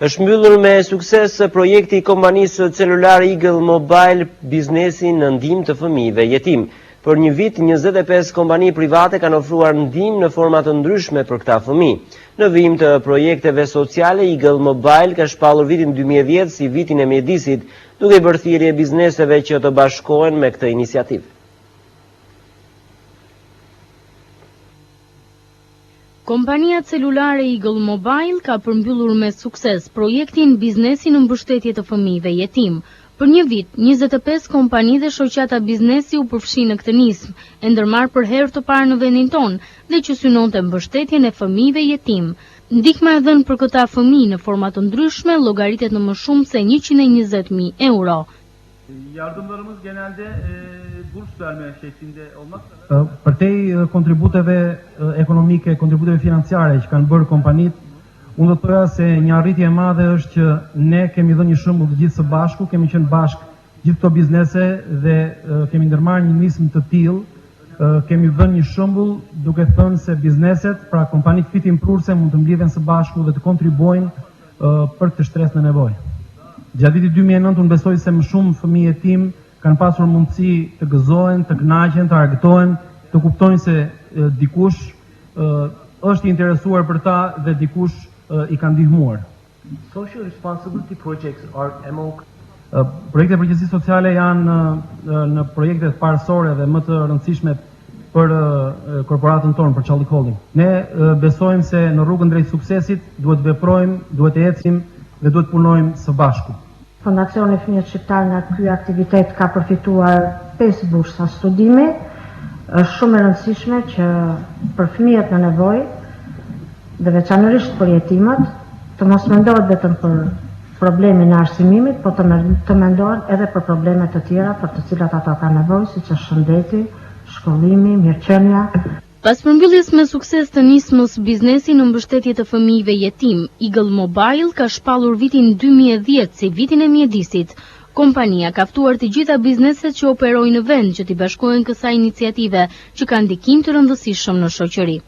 Është mbyllur me sukses projekti i kompanisë celulare Eagle Mobile biznesi në ndihmë të fëmijëve jetim. Për një vit, 25 kompani private kanë ofruar ndihmë në forma të ndryshme për këta fëmijë. Në vijim të projekteve sociale, Eagle Mobile ka shpallur vitin 2010 si vitin e mjedisit, duke bërë thirrje bizneseve që të bashkohen me këtë iniciativë. Kompania celulare Eagle Mobile ka përmbyllur me sukses projektin biznesi në mbështetje të fëmijëve jetim. Për një vit, 25 kompani dhe shoqata biznesi u përfshin në këtë nismë, e ndërmarrë për herë të parë në vendin tonë dhe që synonte mbështetjen e fëmijëve jetim. Ndihma e dhënë për këta fëmijë në forma të ndryshme llogaritet në më shumë se 120.000 euro. Yardımlarımız genelde burs verme şeklinde olmak. Përtej kontributeve ekonomike, kontributeve financiare që kanë bërë kompanitë, unë do të thoya se një arritje e madhe është që ne kemi dhënë një shembull të gjithë së bashku, kemi qenë bashkë gjithë këto biznese dhe kemi ndërmarrë një nismë të tillë, kemi dhënë një shembull duke thënë se bizneset, pra kompanitë fitimprurse mund të mblidhen së bashku dhe të kontribuojnë për të shtresë në nevojë. Gjatë vitit 2009 unë besoj se më shumë fëmijë jetim kanë pasur mundësi të gëzohen, të kënaqen, të argëtohen, të kuptojnë se dikush është i interesuar për ta dhe dikush i kanë ndihmuar. Social responsibility projects are among Projekte përgjegjësi sociale janë në projektet parësore dhe më të rëndësishme për korporatën tonë, për Çallik Holding. Ne besojmë se në rrugën drejt suksesit duhet veprojmë, duhet të ecim dhe duhet punojmë së bashku. Fondacioni Fëmijët Shqiptar nga ky aktivitet ka përfituar 5 bursa studimi. Është shumë e rëndësishme që për fëmijët në nevojë dhe veçanërisht për jetimët të mos mendohet vetëm për problemin e arsimimit, por të mendohet edhe për probleme të tjera për të cilat ata kanë nevojë, siç është shëndeti, shkollimi, mirëqenia. Pas përmbylljes me sukses të nismës biznesi në mbështetje të fëmijëve jetim, Eagle Mobile ka shpallur vitin 2010 si vitin e mjedisit. Kompania ka ftuar të gjitha bizneset që operojnë në vend që t'i bashkohen kësaj iniciative që ka ndikim të rëndësishëm në shoqëri.